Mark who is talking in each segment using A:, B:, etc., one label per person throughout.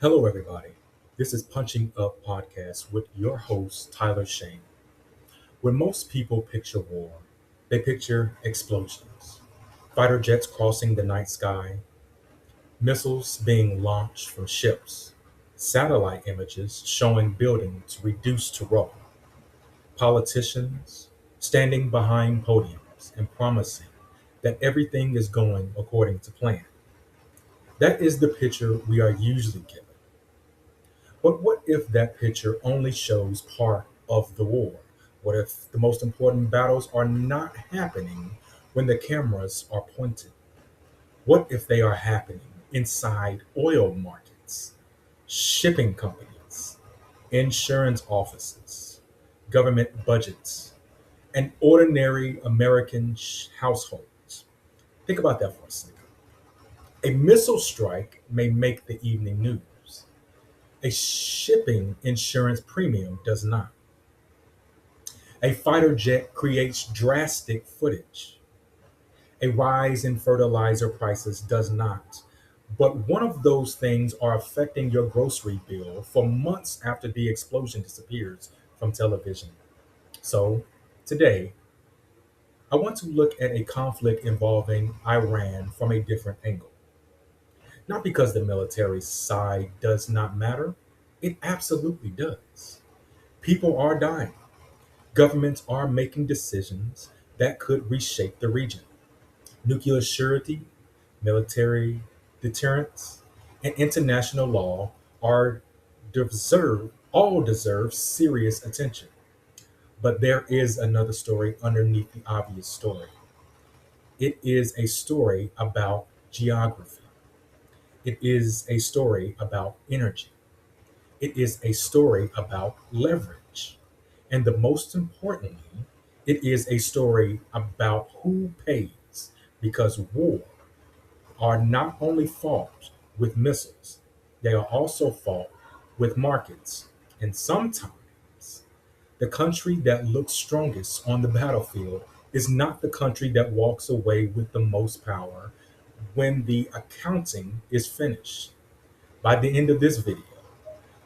A: Hello, everybody. This is Punching Up Podcast with your host, Tyler Shane. When most people picture war, they picture explosions, fighter jets crossing the night sky, missiles being launched from ships, satellite images showing buildings reduced to rubble, politicians standing behind podiums and promising that everything is going according to plan. That is the picture we are usually given. But what if that picture only shows part of the war? What if the most important battles are not happening when the cameras are pointed? What if they are happening inside oil markets, shipping companies, insurance offices, government budgets, and ordinary American households? Think about that for a second. A missile strike may make the evening news. A shipping insurance premium does not. A fighter jet creates drastic footage. A rise in fertilizer prices does not. But one of those things are affecting your grocery bill for months after the explosion disappears from television. So, today, I want to look at a conflict involving Iran from a different angle. Not because the military side does not matter, it absolutely does. People are dying. Governments are making decisions that could reshape the region. Nuclear surety, military deterrence, and international law are all deserve serious attention. But there is another story underneath the obvious story. It is a story about geography. It is a story about energy. It is a story about leverage. And the most importantly, it is a story about who pays because war are not only fought with missiles, they are also fought with markets. And sometimes the country that looks strongest on the battlefield is not the country that walks away with the most power when the accounting is finished. By the end of this video,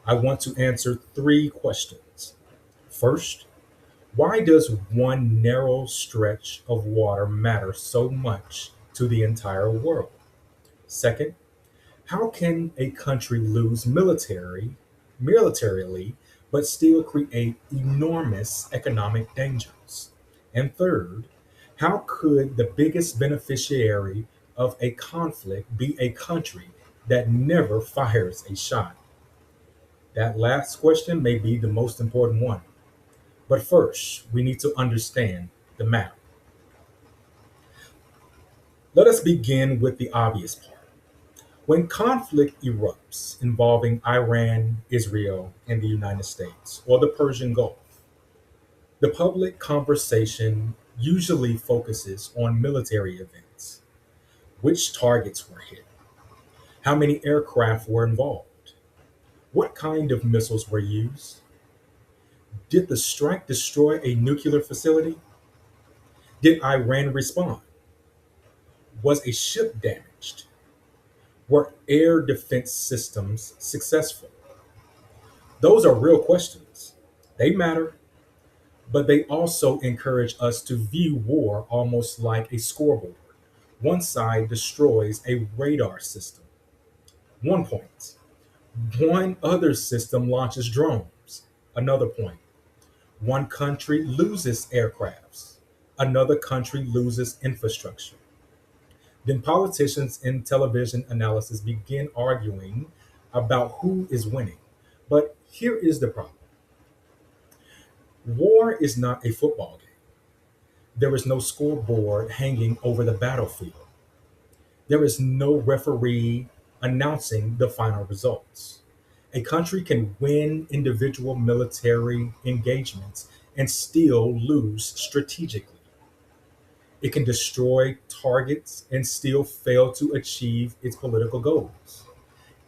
A: I want to answer three questions. First, why does one narrow stretch of water matter so much to the entire world? Second, how can a country lose militarily, but still create enormous economic dangers? And third, how could the biggest beneficiary of a conflict be a country that never fires a shot? That last question may be the most important one. But first, we need to understand the map. Let us begin with the obvious part. When conflict erupts involving Iran, Israel, and the United States, or the Persian Gulf, the public conversation usually focuses on military events. Which targets were hit? How many aircraft were involved? What kind of missiles were used? Did the strike destroy a nuclear facility? Did Iran respond? Was a ship damaged? Were air defense systems successful? Those are real questions. They matter, but they also encourage us to view war almost like a scoreboard. One side destroys a radar system, 1 point. One other system launches drones, another point. One country loses aircrafts, another country loses infrastructure. Then politicians in television analysis begin arguing about who is winning. But here is the problem: war is not a football game. There is no scoreboard hanging over the battlefield. There is no referee announcing the final results. A country can win individual military engagements and still lose strategically. It can destroy targets and still fail to achieve its political goals.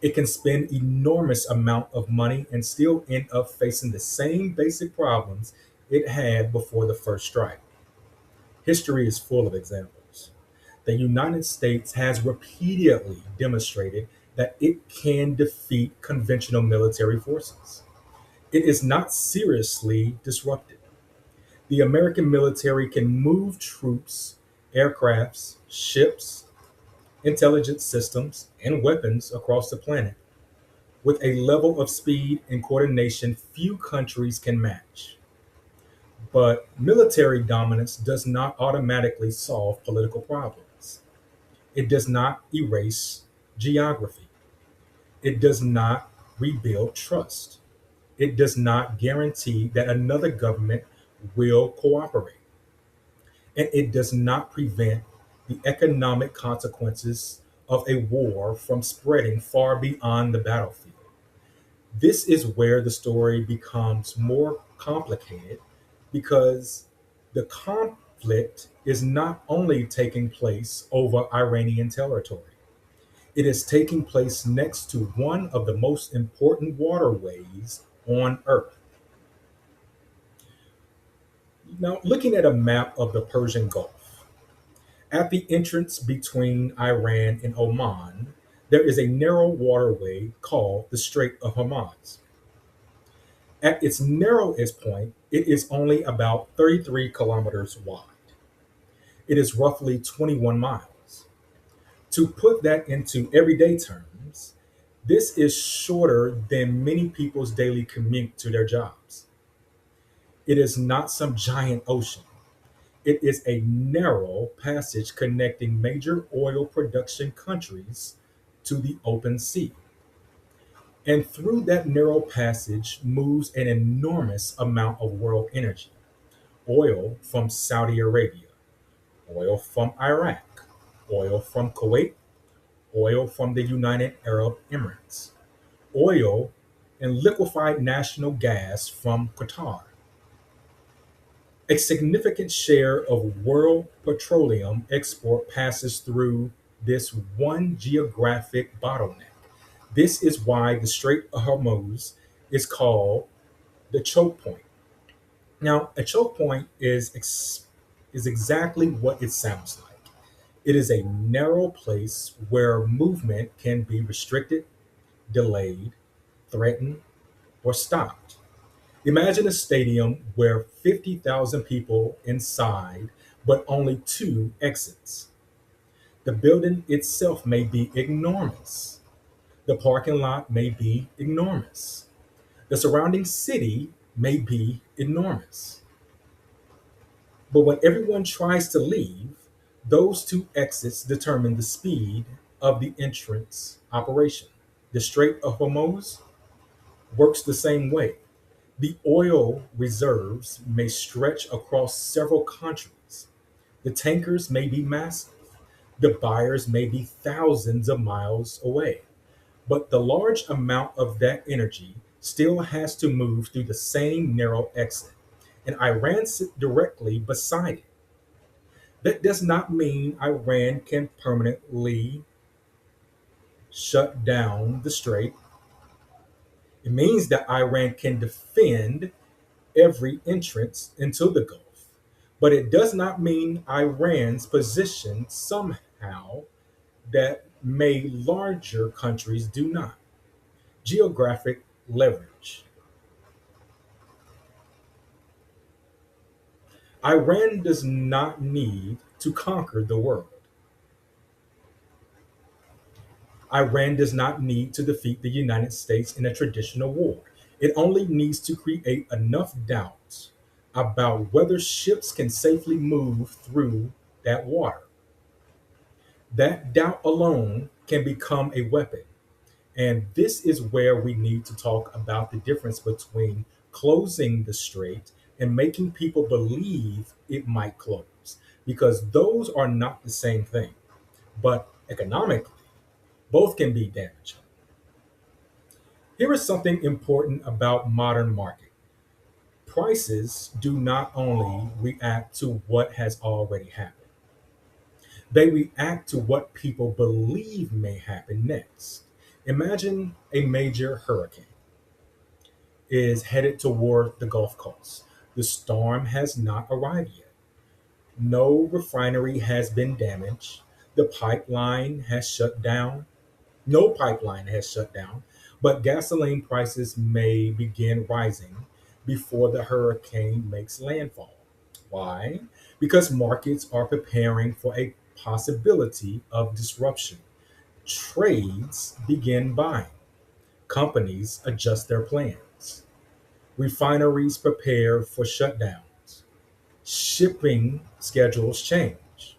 A: It can spend enormous amount of money and still end up facing the same basic problems it had before the first strike. History is full of examples. The United States has repeatedly demonstrated that it can defeat conventional military forces. It is not seriously disrupted. The American military can move troops, aircrafts, ships, intelligence systems, and weapons across the planet with a level of speed and coordination few countries can match. But military dominance does not automatically solve political problems. It does not erase geography. It does not rebuild trust. It does not guarantee that another government will cooperate. And it does not prevent the economic consequences of a war from spreading far beyond the battlefield. This is where the story becomes more complicated because the conflict is not only taking place over Iranian territory, it is taking place next to one of the most important waterways on Earth. Now, looking at a map of the Persian Gulf, at the entrance between Iran and Oman, there is a narrow waterway called the Strait of Hormuz. At its narrowest point, it is only about 33 kilometers wide. It is roughly 21 miles. To put that into everyday terms, this is shorter than many people's daily commute to their jobs. It is not some giant ocean. It is a narrow passage connecting major oil production countries to the open sea. And through that narrow passage moves an enormous amount of world energy: oil from Saudi Arabia, oil from Iraq, oil from Kuwait, oil from the United Arab Emirates, oil and liquefied natural gas from Qatar. A significant share of world petroleum export passes through this one geographic bottleneck. This is why the Strait of Hormuz is called the choke point. Now, a choke point is exactly what it sounds like. It is a narrow place where movement can be restricted, delayed, threatened, or stopped. Imagine a stadium where 50,000 people inside, but only two exits. The building itself may be enormous. The parking lot may be enormous. The surrounding city may be enormous. But when everyone tries to leave, those two exits determine the speed of the entrance operation. The Strait of Hormuz works the same way. The oil reserves may stretch across several countries. The tankers may be massive. The buyers may be thousands of miles away. But the large amount of that energy still has to move through the same narrow exit, and Iran sits directly beside it. That does not mean Iran can permanently shut down the strait. It means that Iran can defend every entrance into the Gulf. But it does not mean Iran's position somehow that may larger countries do not. Geographic leverage. Iran does not need to conquer the world. Iran does not need to defeat the United States in a traditional war. It only needs to create enough doubt about whether ships can safely move through that water. That doubt alone can become a weapon. And this is where we need to talk about the difference between closing the strait and making people believe it might close, because those are not the same thing. But economically, both can be damaging. Here is something important about modern market. Prices do not only react to what has already happened. They react to what people believe may happen next. Imagine a major hurricane is headed toward the Gulf Coast. The storm has not arrived yet. No refinery has been damaged. The pipeline has shut down. No pipeline has shut down, but gasoline prices may begin rising before the hurricane makes landfall. Why? Because markets are preparing for a possibility of disruption. Trades begin buying, companies adjust their plans, refineries prepare for shutdowns, shipping schedules change,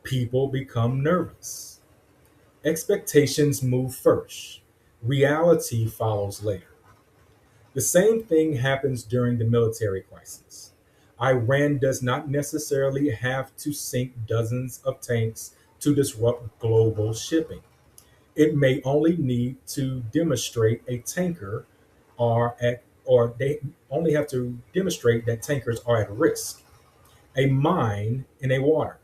A: people become nervous. Expectations move first, reality follows later. The same thing happens during the military crisis. Iran does not necessarily have to sink dozens of tanks to disrupt global shipping. It may only need to demonstrate a tanker are at or they only have to demonstrate that tankers are at risk. A mine in a water,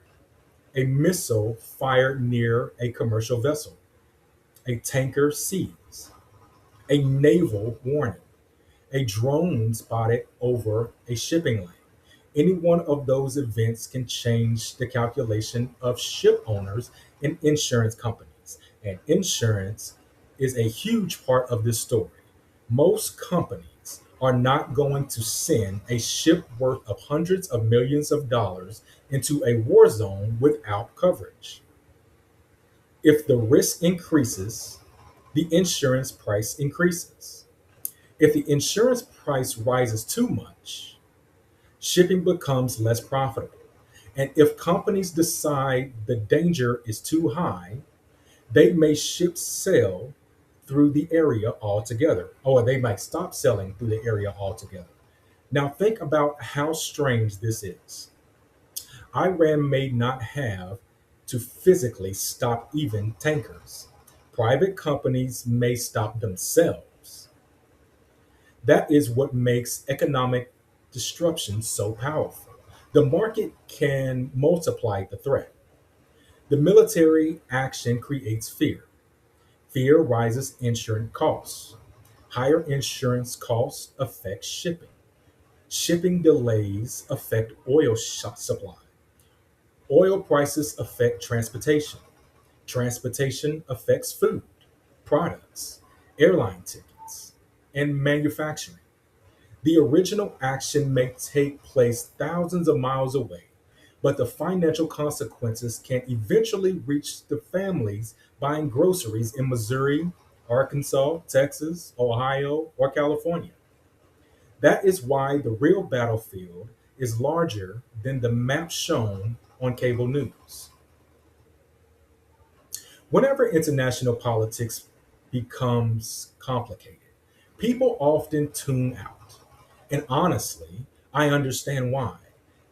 A: a missile fired near a commercial vessel, a tanker seized, a naval warning, a drone spotted over a shipping lane. Any one of those events can change the calculation of ship owners and insurance companies. And insurance is a huge part of this story. Most companies are not going to send a ship worth of hundreds of millions of dollars into a war zone without coverage. If the risk increases, the insurance price increases. If the insurance price rises too much, shipping becomes less profitable. And if companies decide the danger is too high, they may ship sail through the area altogether, or they might stop selling through the area altogether. Now, think about how strange this is. Iran may not have to physically stop even tankers. Private companies may stop themselves. That is what makes economic disruption so powerful. The market can multiply the threat. The military action creates fear. Fear rises insurance costs. Higher insurance costs affect shipping. Shipping delays affect supply. Oil prices affect transportation. Transportation affects food, products, airline tickets, and manufacturing. The original action may take place thousands of miles away, but the financial consequences can eventually reach the families buying groceries in Missouri, Arkansas, Texas, Ohio, or California. That is why the real battlefield is larger than the map shown on cable news. Whenever international politics becomes complicated, people often tune out. And honestly, I understand why.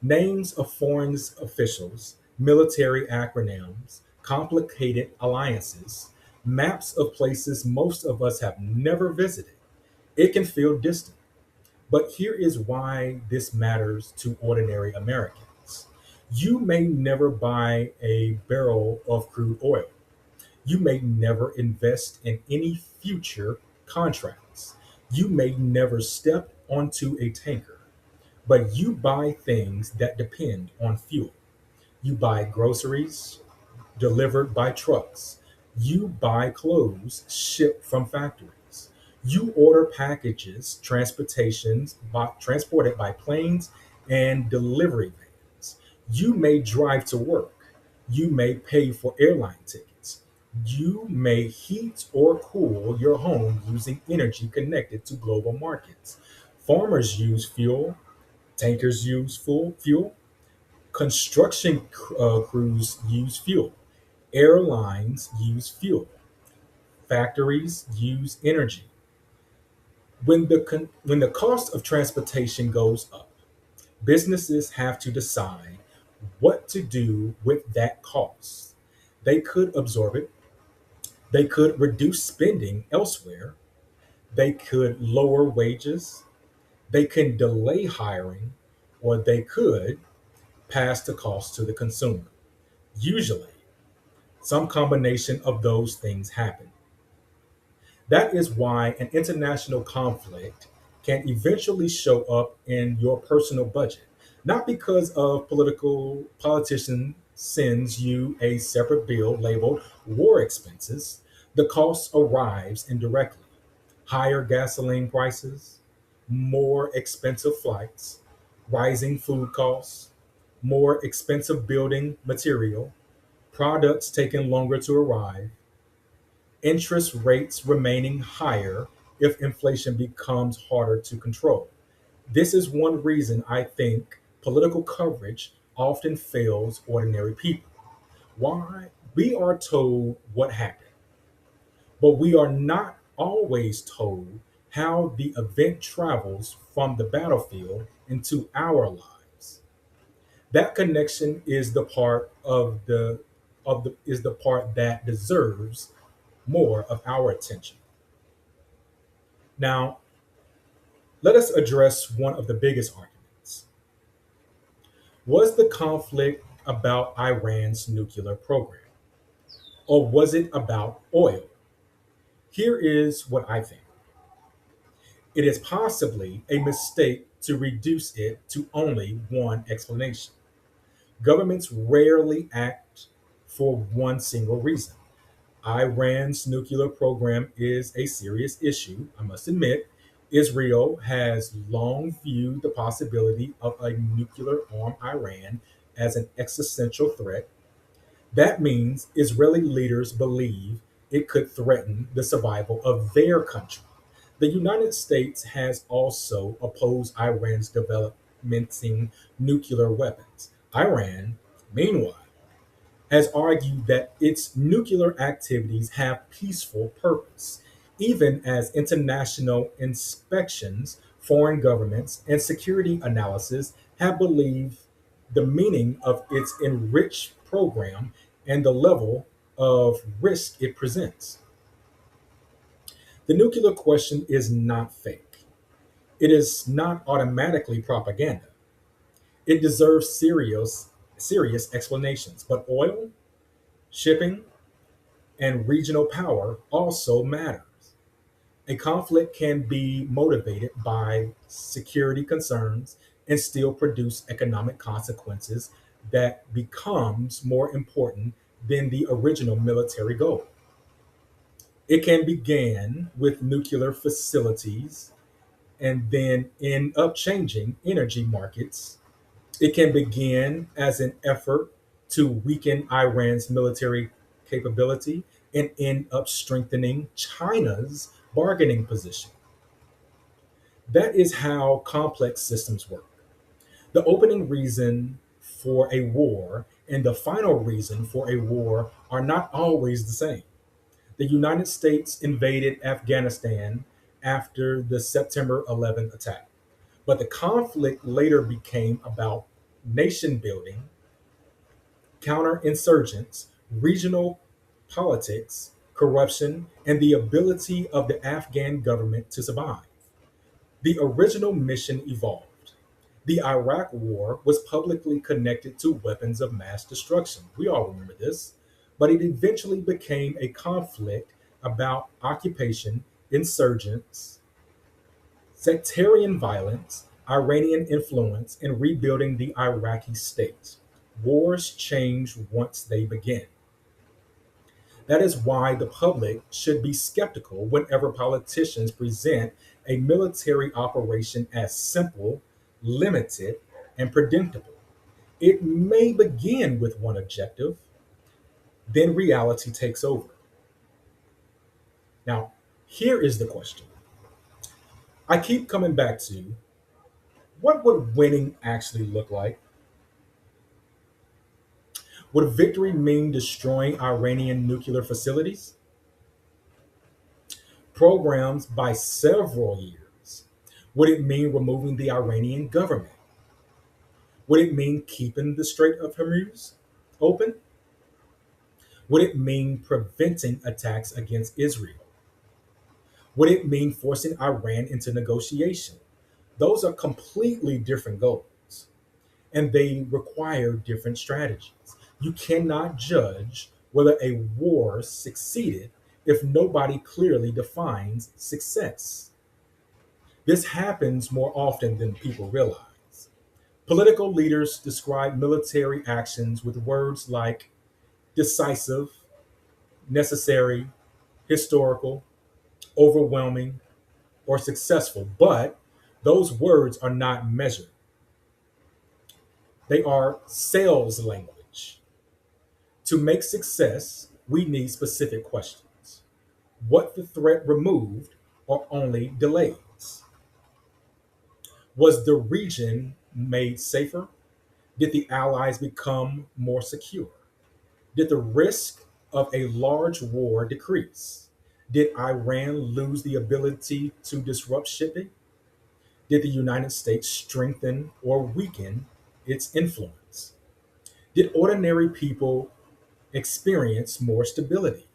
A: Names of foreign officials, military acronyms, complicated alliances, maps of places most of us have never visited. It can feel distant. But here is why this matters to ordinary Americans. You may never buy a barrel of crude oil. You may never invest in any future contracts. You may never step onto a tanker, but you buy things that depend on fuel. You buy groceries delivered by trucks. You buy clothes shipped from factories. You order packages, transported by planes and delivery vans. You may drive to work. You may pay for airline tickets. You may heat or cool your home using energy connected to global markets. Farmers use fuel, tankers use fuel, construction crews use fuel, airlines use fuel, factories use energy. When the cost of transportation goes up, businesses have to decide what to do with that cost. They could absorb it, they could reduce spending elsewhere, they could lower wages, they can delay hiring, or they could pass the cost to the consumer. Usually, some combination of those things happen. That is why an international conflict can eventually show up in your personal budget, not because of political politician sends you a separate bill labeled war expenses. The cost arrives indirectly: higher gasoline prices, more expensive flights, rising food costs, more expensive building material, products taking longer to arrive, interest rates remaining higher if inflation becomes harder to control. This is one reason I think political coverage often fails ordinary people. Why? We are told what happened, but we are not always told how the event travels from the battlefield into our lives. That connection is the part of the is the part that deserves more of our attention. Now, let us address one of the biggest arguments. Was the conflict about Iran's nuclear program, or was it about oil? Here is what I think. It is possibly a mistake to reduce it to only one explanation. Governments rarely act for one single reason. Iran's nuclear program is a serious issue, I must admit. Israel has long viewed the possibility of a nuclear armed Iran as an existential threat. That means Israeli leaders believe it could threaten the survival of their country. The United States has also opposed Iran's developing nuclear weapons. Iran, meanwhile, has argued that its nuclear activities have peaceful purpose, even as international inspections, foreign governments, and security analysis have believed the meaning of its enriched program and the level of risk it presents. The nuclear question is not fake. It is not automatically propaganda. It deserves serious explanations. But oil, shipping, and regional power also matters. A conflict can be motivated by security concerns and still produce economic consequences that becomes more important than the original military goal. It can begin with nuclear facilities and then end up changing energy markets. It can begin as an effort to weaken Iran's military capability and end up strengthening China's bargaining position. That is how complex systems work. The opening reason for a war and the final reason for a war are not always the same. The United States invaded Afghanistan after the September 11th attack, but the conflict later became about nation building, counterinsurgents, regional politics, corruption, and the ability of the Afghan government to survive. The original mission evolved. The Iraq War was publicly connected to weapons of mass destruction. We all remember this. But it eventually became a conflict about occupation, insurgents, sectarian violence, Iranian influence, and rebuilding the Iraqi state. Wars change once they begin. That is why the public should be skeptical whenever politicians present a military operation as simple, limited, and predictable. It may begin with one objective, then reality takes over. Now, here is the question. I keep coming back to: what would winning actually look like? Would victory mean destroying Iranian nuclear facilities? Programs by several years? Would it mean removing the Iranian government? Would it mean keeping the Strait of Hormuz open? Would it mean preventing attacks against Israel? Would it mean forcing Iran into negotiation? Those are completely different goals, and they require different strategies. You cannot judge whether a war succeeded if nobody clearly defines success. This happens more often than people realize. Political leaders describe military actions with words like decisive, necessary, historical, overwhelming, or successful, but those words are not measured. They are sales language. To make success, we need specific questions. What the threat removed or only delays? Was the region made safer? Did the Allies become more secure? Did the risk of a large war decrease? Did Iran lose the ability to disrupt shipping? Did the United States strengthen or weaken its influence? Did ordinary people experience more stability?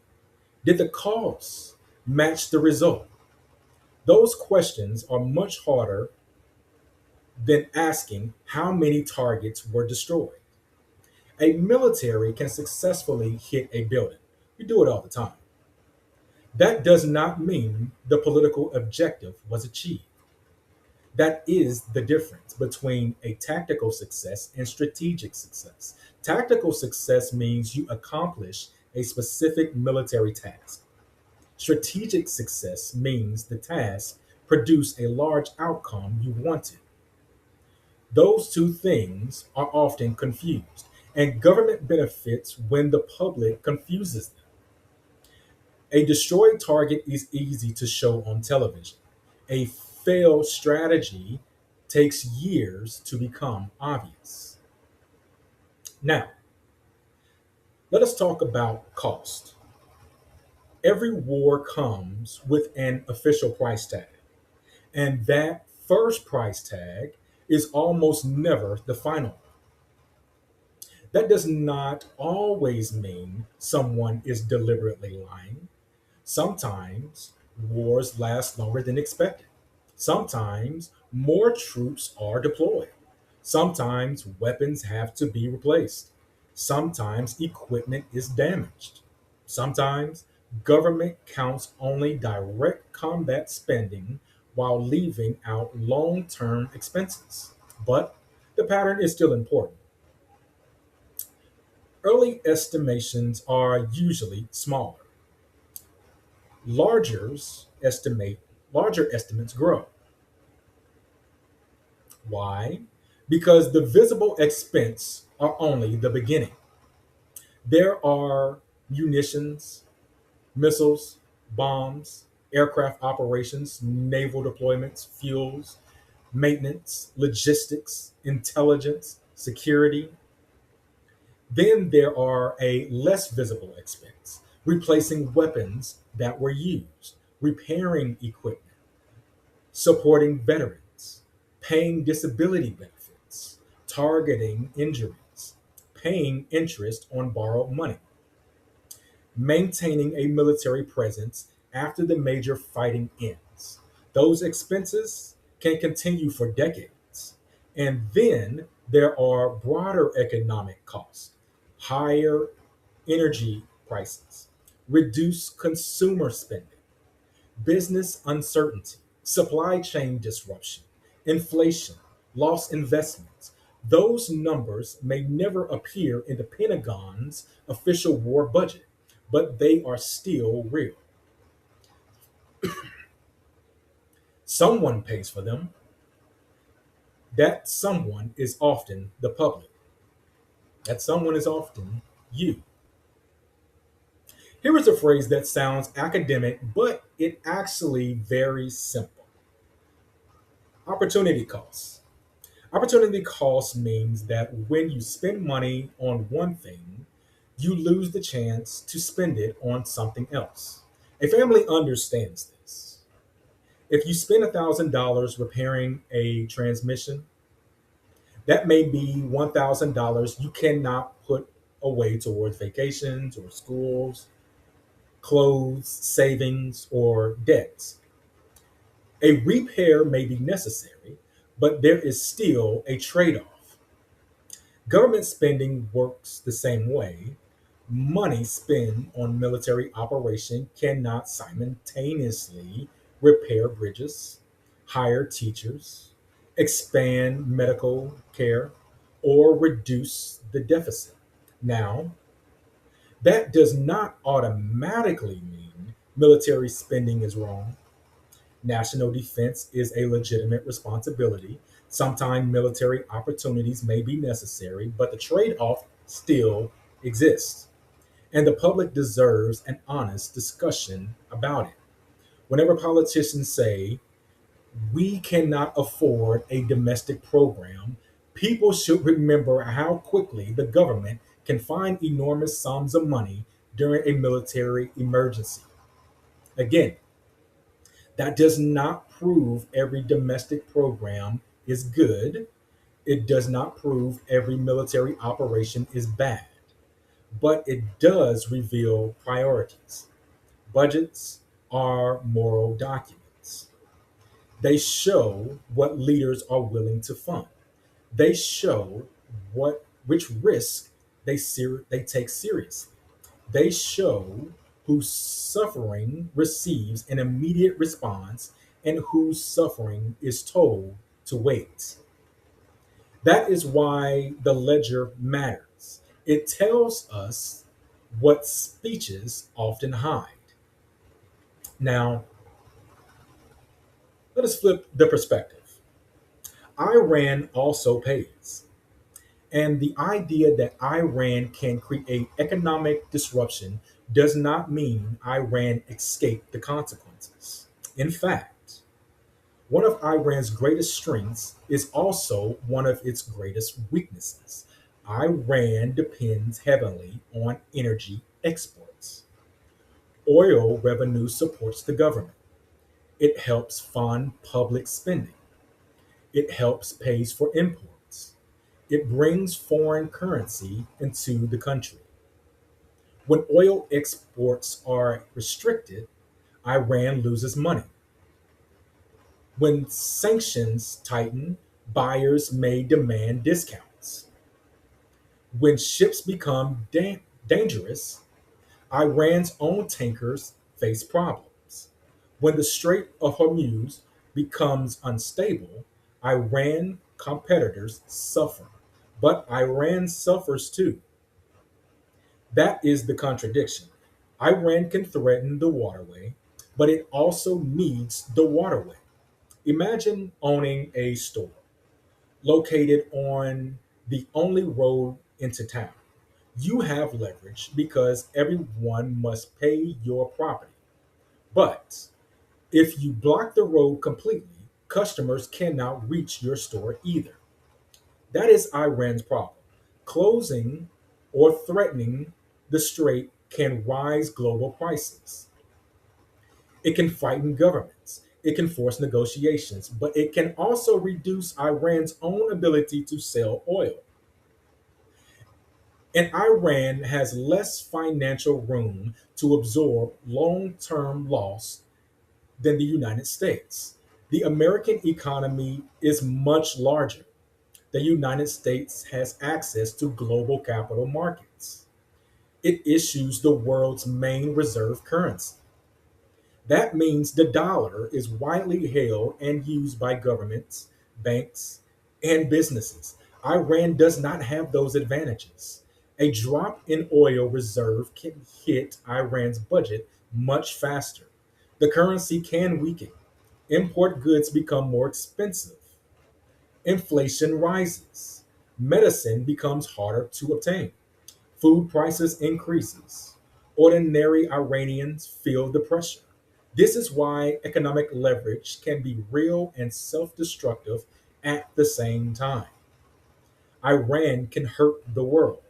A: Did the cause match the result? Those questions are much harder than asking how many targets were destroyed. A military can successfully hit a building. We do it all the time. That does not mean the political objective was achieved. That is the difference between a tactical success and strategic success. Tactical success means you accomplish a specific military task. Strategic success means the task produced a large outcome you wanted. Those two things are often confused, and government benefits when the public confuses them. A destroyed target is easy to show on television. A failed strategy takes years to become obvious. Now, let us talk about cost. Every war comes with an official price tag, and that first price tag is almost never the final. That does not always mean someone is deliberately lying. Sometimes wars last longer than expected. Sometimes more troops are deployed. Sometimes weapons have to be replaced. Sometimes equipment is damaged. Sometimes government counts only direct combat spending while leaving out long term expenses. But the pattern is still important. Early estimations are usually smaller. Larger's estimate Larger estimates grow. Why? Because the visible expense are only the beginning. There are munitions, missiles, bombs, aircraft operations, naval deployments, fuels, maintenance, logistics, intelligence, security. Then there are a less visible expense, replacing weapons that were used, repairing equipment, supporting veterans, paying disability benefits, targeting injuries, paying interest on borrowed money, maintaining a military presence after the major fighting ends. Those expenses can continue for decades. And then there are broader economic costs, higher energy prices, reduced consumer spending, business uncertainty, supply chain disruption, inflation, lost investments. Those numbers may never appear in the Pentagon's official war budget, but they are still real. Someone pays for them. That someone is often the public. That someone is often you. Here is a phrase that sounds academic, but it actually very simple. Opportunity costs. Opportunity cost means that when you spend money on one thing, you lose the chance to spend it on something else. A family understands this. If you spend $1,000 repairing a transmission, that may be $1,000 you cannot put away towards vacations or schools, clothes, savings, or debts. A repair may be necessary, but there is still a trade off. Government spending works the same way. Money spent on military operation cannot simultaneously repair bridges, hire teachers, expand medical care, or reduce the deficit. Now, that does not automatically mean Military spending is wrong. National defense is a legitimate responsibility. Sometimes military opportunities may be necessary, but the trade off still exists. And the public deserves an honest discussion about it. Whenever politicians say, we cannot afford a domestic program, people should remember how quickly the government can find enormous sums of money during a military emergency. Again, that does not prove every domestic program is good. It does not prove every military operation is bad, but it does reveal priorities. Budgets are moral documents. They show what leaders are willing to fund. They show which risk they take seriously. They show whose suffering receives an immediate response and whose suffering is told to wait. That is why the ledger matters. It tells us what speeches often hide. Now, let us flip the perspective. Iran also pays. And the idea that Iran can create economic disruption does not mean Iran escaped the consequences. In fact, one of Iran's greatest strengths is also one of its greatest weaknesses. Iran depends heavily on energy exports. Oil revenue supports the government. It helps fund public spending. It helps pays for imports. It brings foreign currency into the country. When oil exports are restricted, Iran loses money. When sanctions tighten, buyers may demand discounts. When ships become dangerous, Iran's own tankers face problems. When the Strait of Hormuz becomes unstable, Iran competitors suffer. But Iran suffers too. That is the contradiction. Iran can threaten the waterway, but it also needs the waterway. Imagine owning a store located on the only road into town. You have leverage because everyone must pay your property. But if you block the road completely, customers cannot reach your store either. That is Iran's problem. Closing or threatening the strait can rise global prices. It can frighten governments. It can force negotiations, but it can also reduce Iran's own ability to sell oil. And Iran has less financial room to absorb long term loss than the United States. The American economy is much larger. The United States has access to global capital markets. It issues the world's main reserve currency. That means the dollar is widely held and used by governments, banks, and businesses. Iran does not have those advantages. A drop in oil reserve can hit Iran's budget much faster. The currency can weaken. Import goods become more expensive. Inflation rises. Medicine becomes harder to obtain. Food prices increases. Ordinary Iranians feel the pressure. This is why economic leverage can be real and self-destructive at the same time. Iran can hurt the world,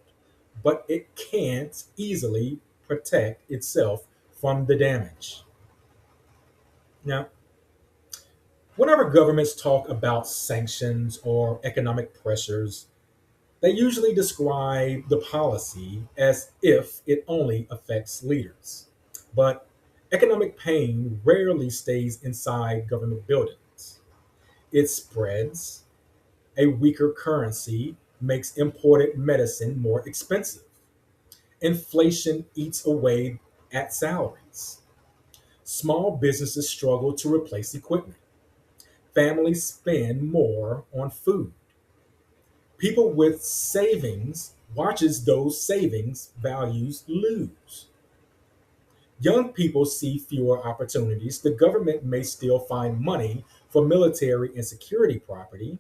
A: but it can't easily protect itself from the damage. Now, whenever governments talk about sanctions or economic pressures, they usually describe the policy as if it only affects leaders. But economic pain rarely stays inside government buildings. It spreads. A weaker currency makes imported medicine more expensive. Inflation eats away at salaries. Small businesses struggle to replace equipment. Families spend more on food. People with savings watches those savings values lose. Young people see fewer opportunities. The government may still find money for military and security property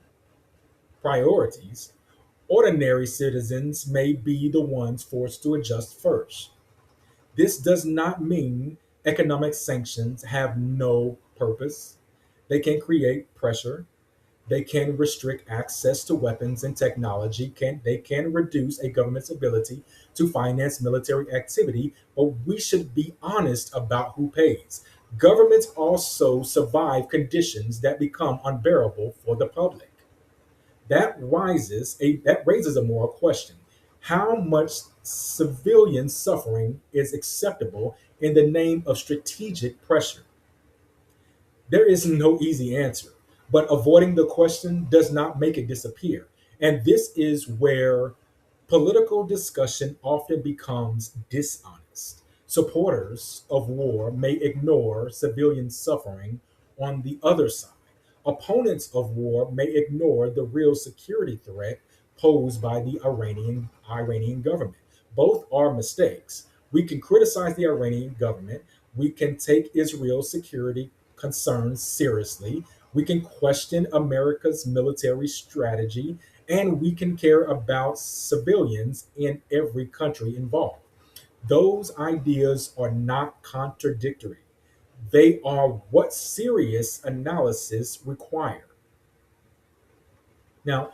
A: priorities. Ordinary citizens may be the ones forced to adjust first. This does not mean economic sanctions have no purpose. They can create pressure. They can restrict access to weapons and technology. They can reduce a government's ability to finance military activity, but we should be honest about who pays. Governments also survive conditions that become unbearable for the public. That raises a moral question. How much civilian suffering is acceptable in the name of strategic pressure? There is no easy answer, but avoiding the question does not make it disappear. And this is where political discussion often becomes dishonest. Supporters of war may ignore civilian suffering on the other side. Opponents of war may ignore the real security threat posed by the Iranian government. Both are mistakes. We can criticize the Iranian government. We can take Israel's security concerns seriously. We can question America's military strategy, and we can care about civilians in every country involved. Those ideas are not contradictory. They are what serious analysis require. Now,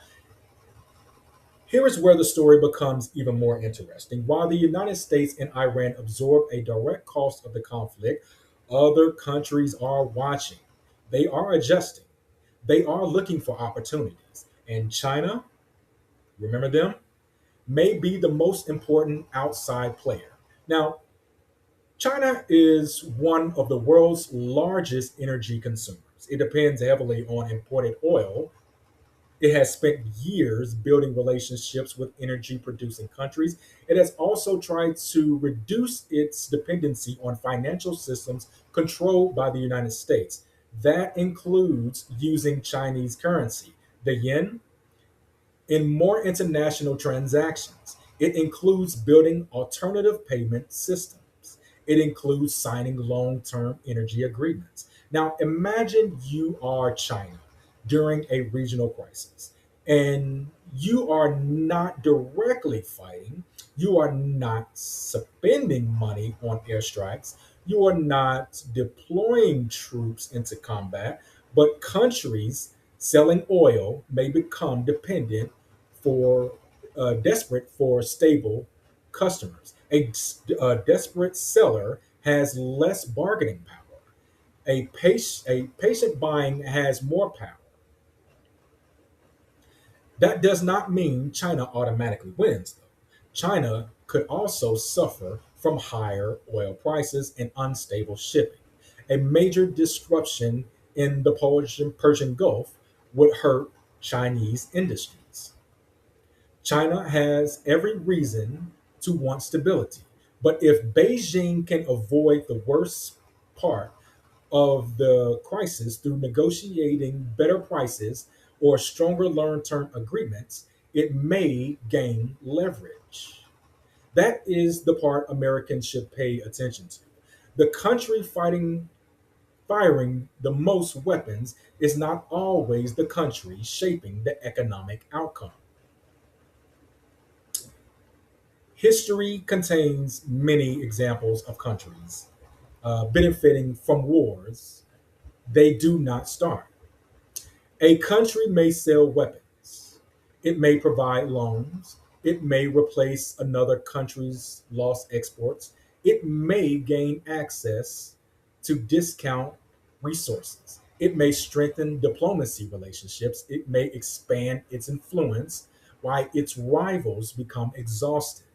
A: here is where the story becomes even more interesting. While the United States and Iran absorb a direct cost of the conflict, other countries are watching. They are adjusting. They are looking for opportunities. And China, remember them, may be the most important outside player. Now, China is one of the world's largest energy consumers. It depends heavily on imported oil. It has spent years building relationships with energy producing countries. It has also tried to reduce its dependency on financial systems controlled by the United States. That includes using Chinese currency, the yen, in more international transactions. It includes building alternative payment systems. It includes signing long term energy agreements. Now, imagine you are China during a regional crisis and you are not directly fighting, you are not spending money on airstrikes, you are not deploying troops into combat, but countries selling oil may become for desperate for stable customers. A desperate seller has less bargaining power. A patient buying has more power. That does not mean China automatically wins, though. China could also suffer from higher oil prices and unstable shipping. A major disruption in the Persian Gulf would hurt Chinese industries. China has every reason to want stability. But if Beijing can avoid the worst part of the crisis through negotiating better prices or stronger long term agreements, it may gain leverage. That is the part Americans should pay attention to. The country firing the most weapons is not always the country shaping the economic outcome. History contains many examples of countries benefiting from wars they do not start. A country may sell weapons, it may provide loans, it may replace another country's lost exports, it may gain access to discount resources, it may strengthen diplomacy relationships, it may expand its influence while its rivals become exhausted.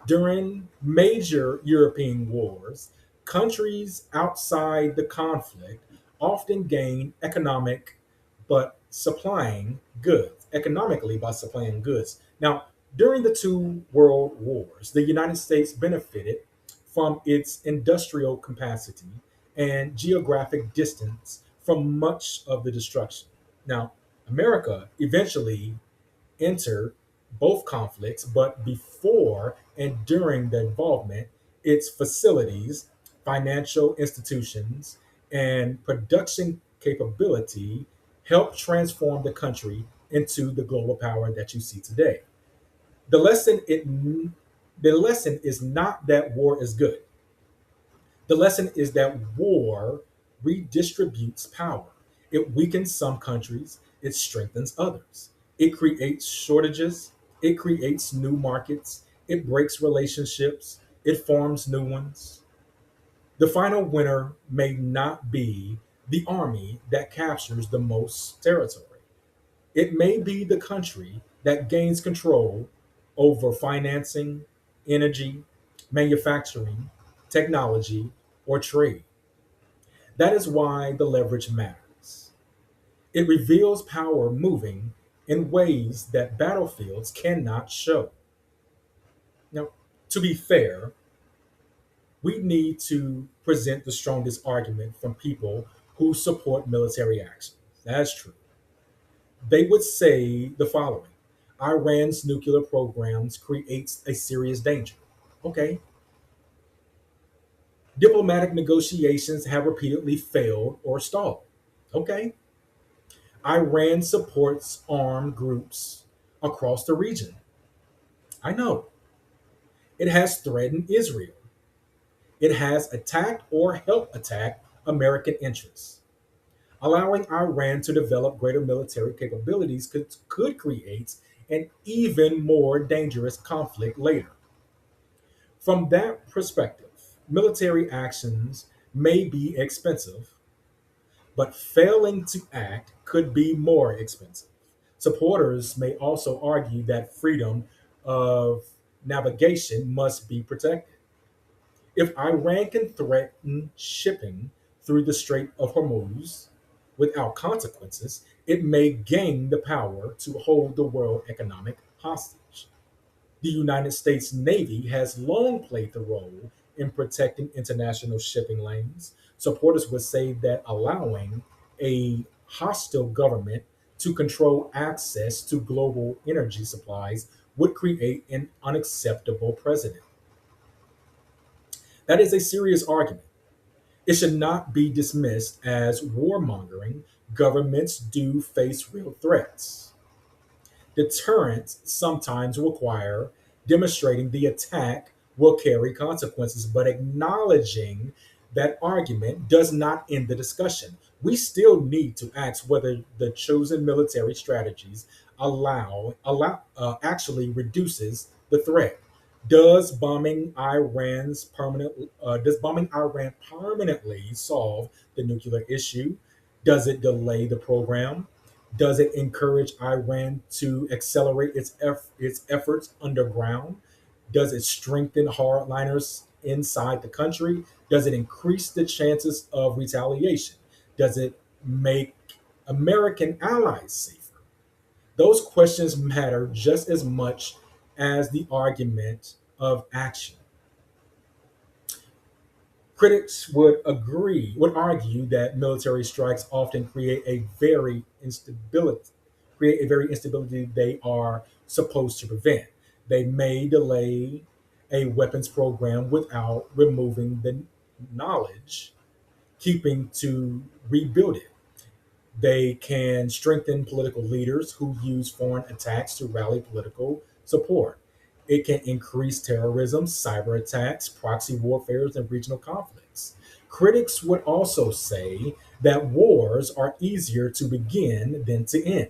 A: During major European wars, countries outside the conflict often gain economically by supplying goods. Now, during the two world wars, the United States benefited from its industrial capacity and geographic distance from much of the destruction. Now, America eventually entered both conflicts, but before and during the involvement, its facilities, financial institutions, and production capability helped transform the country into the global power that you see today. The lesson it the lesson is not that war is good. The lesson is that war redistributes power. It weakens some countries, it strengthens others. It creates shortages, it creates new markets, it breaks relationships, it forms new ones. The final winner may not be the army that captures the most territory. It may be the country that gains control over financing, energy, manufacturing, technology, or trade. That is why the leverage matters. It reveals power moving in ways that battlefields cannot show. Now, to be fair, we need to present the strongest argument from people who support military action. That's true. They would say the following: Iran's nuclear programs creates a serious danger. Okay. Diplomatic negotiations have repeatedly failed or stalled. Okay. Iran supports armed groups across the region. I know. It has threatened Israel. It has attacked or helped attack American interests. Allowing Iran to develop greater military capabilities could create an even more dangerous conflict later. From that perspective, military actions may be expensive, but failing to act could be more expensive. Supporters may also argue that freedom of navigation must be protected. If Iran can threaten shipping through the Strait of Hormuz without consequences, it may gain the power to hold the world economic hostage. The United States Navy has long played the role in protecting international shipping lanes. Supporters would say that allowing a hostile government to control access to global energy supplies would create an unacceptable precedent. That is a serious argument. It should not be dismissed as warmongering. Governments do face real threats. Deterrence sometimes require demonstrating the attack will carry consequences, but acknowledging that argument does not end the discussion. We still need to ask whether the chosen military strategies actually reduces the threat. Does bombing Iran permanently solve the nuclear issue? Does it delay the program? Does it encourage Iran to accelerate its efforts underground? Does it strengthen hardliners inside the country? Does it increase the chances of retaliation? Does it make American allies safer? Those questions matter just as much as the argument of action. Critics would argue that military strikes often create a very instability they are supposed to prevent. They may delay a weapons program without removing the knowledge, keeping to rebuild it. They can strengthen political leaders who use foreign attacks to rally political support. It can increase terrorism, cyber attacks, proxy warfares, and regional conflicts. Critics would also say that wars are easier to begin than to end.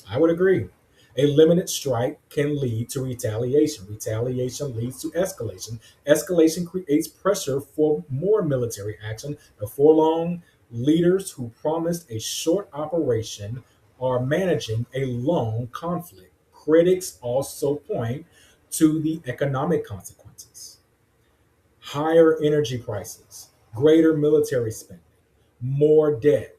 A: I would agree. A limited strike can lead to retaliation. Retaliation leads to escalation. Escalation creates pressure for more military action. Before long, leaders who promised a short operation are managing a long conflict. Critics also point to the economic consequences: higher energy prices, greater military spending, more debt,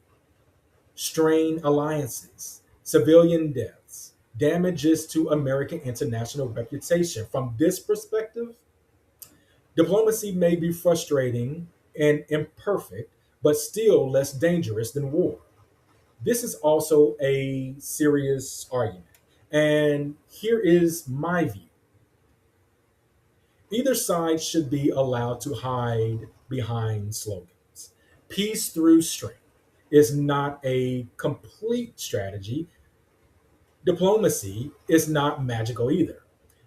A: strained alliances, civilian deaths, damages to American international reputation. From this perspective, diplomacy may be frustrating and imperfect, but still less dangerous than war. This is also a serious argument. And here is my view: either side should be allowed to hide behind slogans. Peace through strength is not a complete strategy. Diplomacy is not magical either.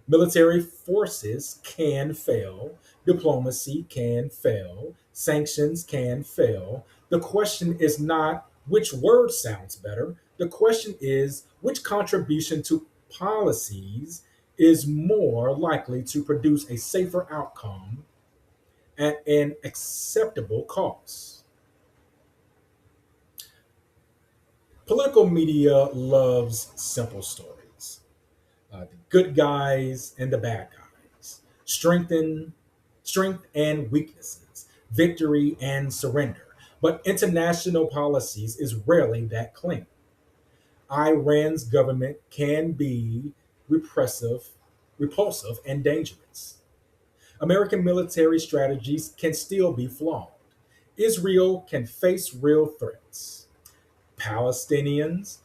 A: Military forces can fail, diplomacy can fail, sanctions can fail. The question is not which word sounds better. The question is which contribution to policies is more likely to produce a safer outcome at an acceptable cost. Political media loves simple stories. The good guys and the bad guys, strength and weaknesses, victory and surrender. But international policies is rarely that clean. Iran's government can be repressive, repulsive, and dangerous. American military strategies can still be flawed. Israel can face real threats. Palestinians,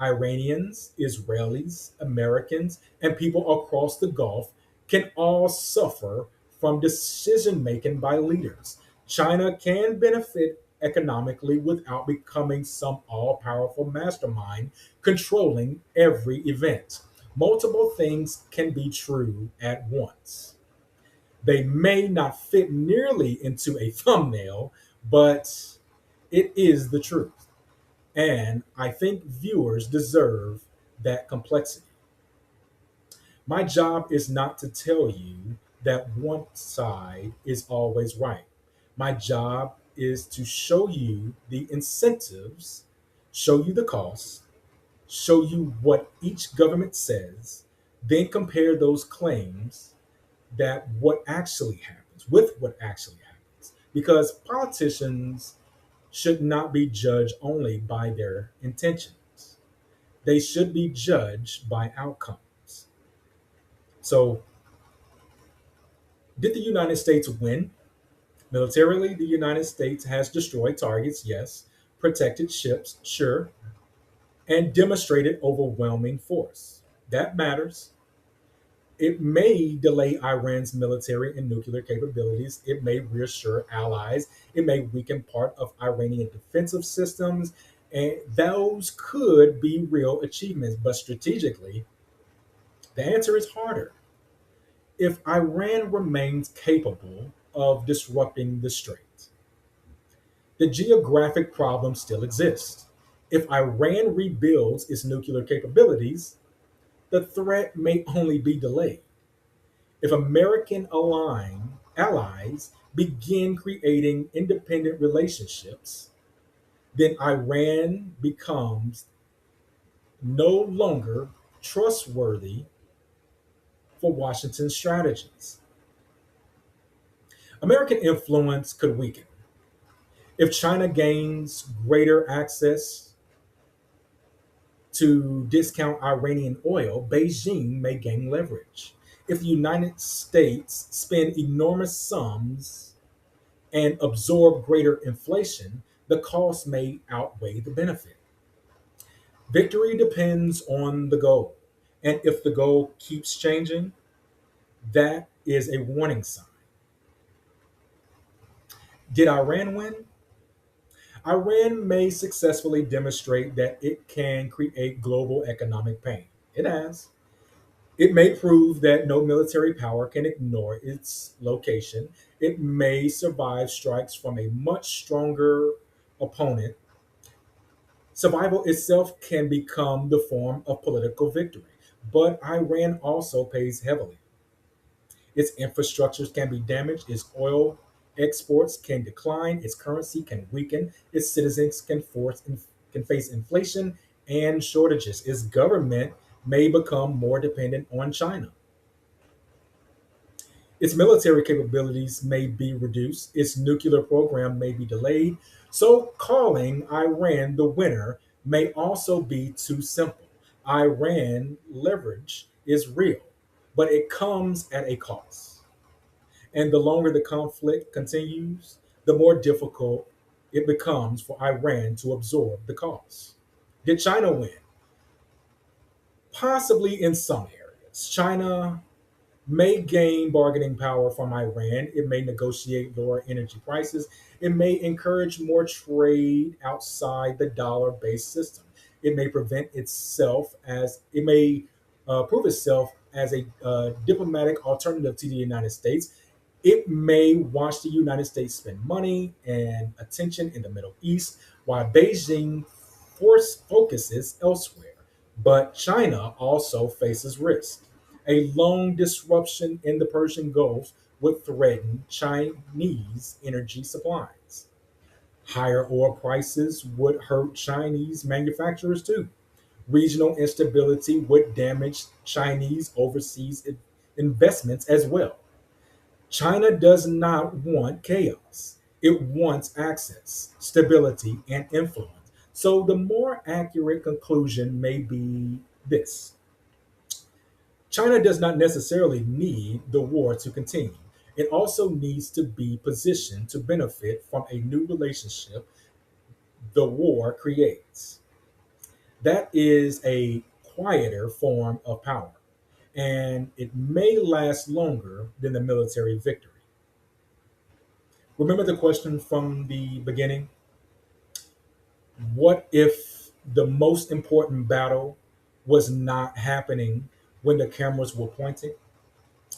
A: Iranians, Israelis, Americans, and people across the Gulf can all suffer from decision making by leaders. China can benefit economically without becoming some all powerful mastermind controlling every event. Multiple things can be true at once. They may not fit nearly into a thumbnail, but it is the truth. And I think viewers deserve that complexity. My job is not to tell you that one side is always right. My job is to show you the incentives, show you the costs, show you what each government says, then compare those claims that what actually happens with what actually happens. Because politicians should not be judged only by their intentions. They should be judged by outcomes. So, did the United States win? Militarily, the United States has destroyed targets, yes, protected ships, sure, and demonstrated overwhelming force. That matters. It may delay Iran's military and nuclear capabilities. It may reassure allies. It may weaken part of Iranian defensive systems. And those could be real achievements. But strategically, the answer is harder. If Iran remains capable of disrupting the strait, the geographic problem still exists. If Iran rebuilds its nuclear capabilities, the threat may only be delayed. If American allies begin creating independent relationships, then Iran becomes no longer trustworthy for Washington's strategies. American influence could weaken. If China gains greater access to discount Iranian oil, Beijing may gain leverage. If the United States spend enormous sums and absorb greater inflation, the cost may outweigh the benefit. Victory depends on the goal. And if the goal keeps changing, that is a warning sign. Did Iran win? Iran may successfully demonstrate that it can create global economic pain. It has. It may prove that no military power can ignore its location. It may survive strikes from a much stronger opponent. Survival itself can become the form of political victory. But Iran also pays heavily. Its infrastructures can be damaged, its oil exports can decline, its currency can weaken, its citizens can face inflation and shortages. Its government may become more dependent on China. Its military capabilities may be reduced, its nuclear program may be delayed. So, calling Iran the winner may also be too simple. Iran leverage is real, but it comes at a cost. And the longer the conflict continues, the more difficult it becomes for Iran to absorb the cost. Did China win? Possibly in some areas. China may gain bargaining power from Iran. It may negotiate lower energy prices. It may encourage more trade outside the dollar based system. It may it may prove itself as a diplomatic alternative to the United States. It may watch the United States spend money and attention in the Middle East while Beijing focuses elsewhere. But China also faces risk. A long disruption in the Persian Gulf would threaten Chinese energy supplies. Higher oil prices would hurt Chinese manufacturers too. Regional instability would damage Chinese overseas investments as well. China does not want chaos. It wants access, stability, and influence. So the more accurate conclusion may be this: China does not necessarily need the war to continue. It also needs to be positioned to benefit from a new relationship the war creates. That is a quieter form of power, and it may last longer than the military victory. Remember the question from the beginning? What if the most important battle was not happening when the cameras were pointing?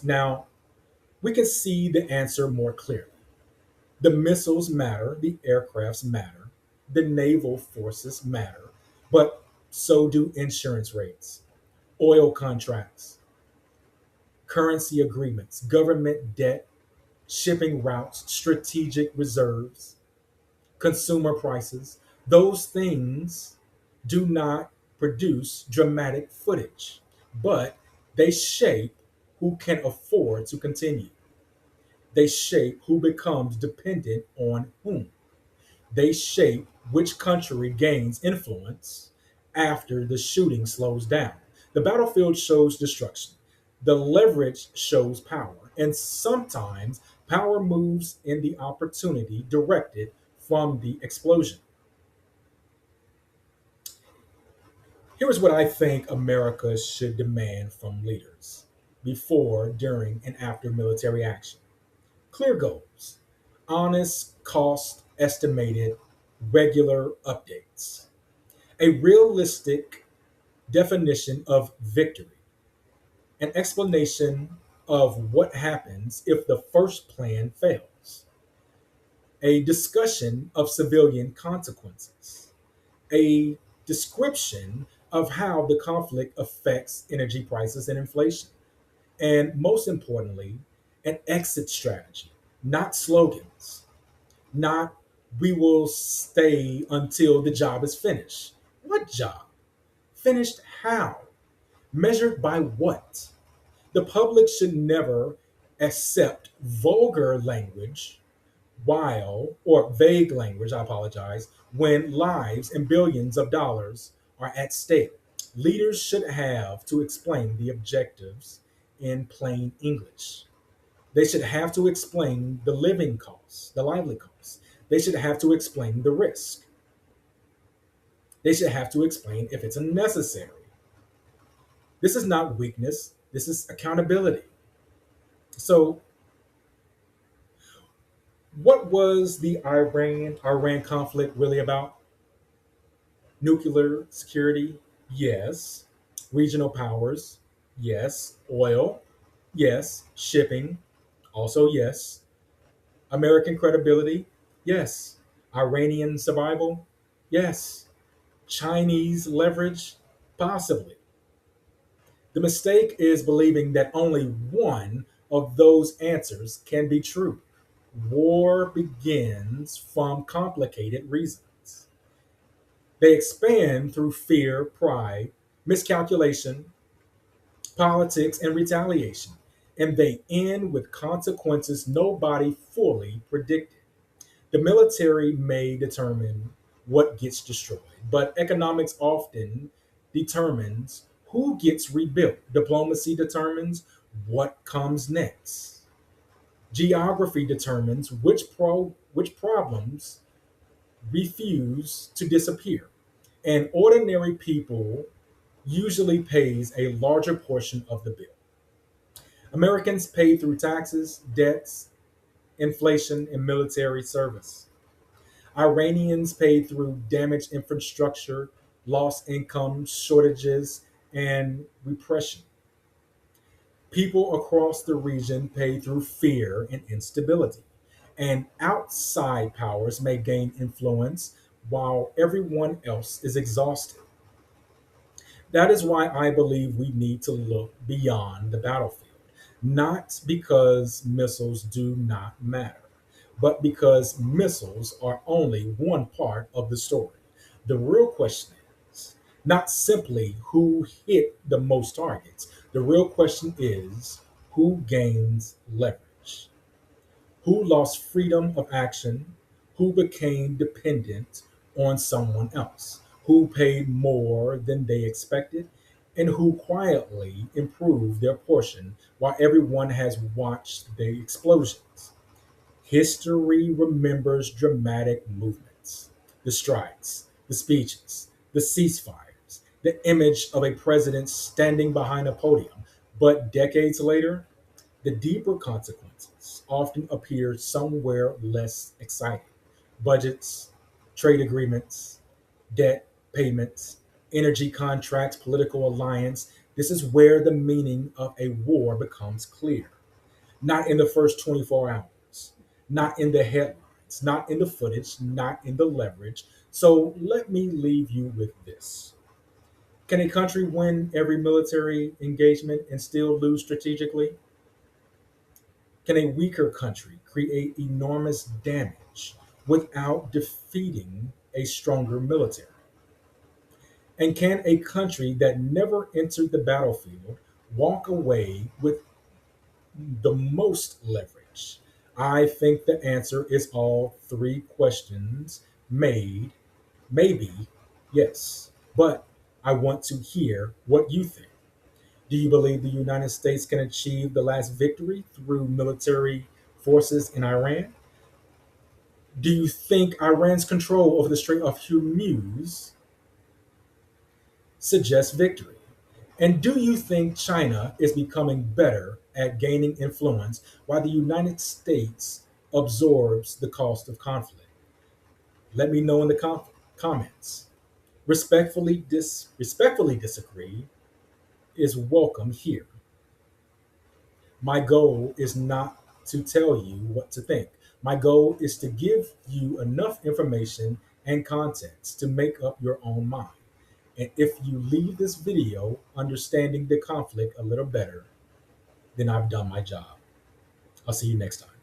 A: Now, we can see the answer more clearly. The missiles matter, the aircrafts matter, the naval forces matter, but so do insurance rates, oil contracts, currency agreements, government debt, shipping routes, strategic reserves, consumer prices. Those things do not produce dramatic footage, but they shape who can afford to continue. They shape who becomes dependent on whom. They shape which country gains influence after the shooting slows down. The battlefield shows destruction. The leverage shows power. And sometimes power moves in the opportunity directed from the explosion. Here's what I think America should demand from leaders before, during, and after military action: clear goals, honest cost estimated, regular updates, a realistic definition of victory, an explanation of what happens if the first plan fails, a discussion of civilian consequences, a description of how the conflict affects energy prices and inflation, and most importantly, an exit strategy, not slogans, not "we will stay until the job is finished." What job? Finished how? Measured by what? The public should never accept vulgar language or vague language, I apologize, when lives and billions of dollars are at stake. Leaders should have to explain the objectives in plain English. They should have to explain the living costs, the lively costs. They should have to explain the risk. They should have to explain if it's necessary. This is not weakness, this is accountability. So, what was the Iran conflict really about? Nuclear security? Yes. Regional powers? Yes. Oil? Yes. Shipping? Also, yes. American credibility? Yes. Iranian survival? Yes. Chinese leverage? Possibly. The mistake is believing that only one of those answers can be true. War begins from complicated reasons. They expand through fear, pride, miscalculation, politics, and retaliation. And they end with consequences nobody fully predicted. The military may determine what gets destroyed, but economics often determines who gets rebuilt. Diplomacy determines what comes next. Geography determines which problems refuse to disappear. And ordinary people usually pays a larger portion of the bill. Americans paid through taxes, debts, inflation, and military service. Iranians paid through damaged infrastructure, lost income, shortages, and repression. People across the region pay through fear and instability. And outside powers may gain influence while everyone else is exhausted. That is why I believe we need to look beyond the battlefield, not because missiles do not matter, but because missiles are only one part of the story. The real question is not simply who hit the most targets, the real question is who gains leverage. Who lost freedom of action, who became dependent on someone else, who paid more than they expected, and who quietly improved their portion while everyone has watched the explosions. History remembers dramatic movements, the strikes, the speeches, the ceasefires, the image of a president standing behind a podium. But decades later, the deeper consequences often appear somewhere less exciting. Budgets, trade agreements, debt payments, energy contracts, political alliance. This is where the meaning of a war becomes clear. Not in the first 24 hours, not in the headlines, not in the footage, not in the leverage. So let me leave you with this. Can a country win every military engagement and still lose strategically? Can a weaker country create enormous damage without defeating a stronger military? And can a country that never entered the battlefield walk away with the most leverage? I think the answer is all three questions made, maybe, yes. But I want to hear what you think. Do you believe the United States can achieve the last victory through military forces in Iran? Do you think Iran's control over the Strait of Hormuz suggests victory? And do you think China is becoming better at gaining influence while the United States absorbs the cost of conflict? Let me know in the comments. Respectfully disagree is welcome here. My goal is not to tell you what to think. My goal is to give you enough information and context to make up your own mind. And if you leave this video understanding the conflict a little better, then I've done my job. I'll see you next time.